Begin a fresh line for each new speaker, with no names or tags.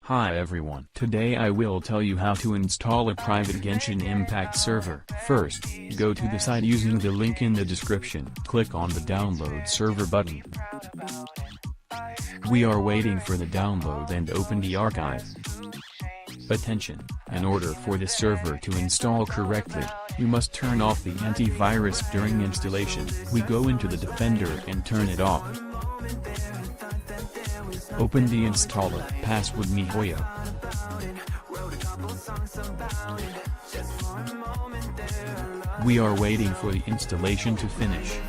Hi everyone. Today I will tell you how to install a private Genshin Impact server. First, go to the site using the link in the description. Click on the download server button. We are waiting for the download and open the archive. Attention! In order for the server to install correctly, we must turn off the antivirus during installation. We go into the Defender and turn it off. Open the installer. Password mihoyo. We are waiting for the installation to finish.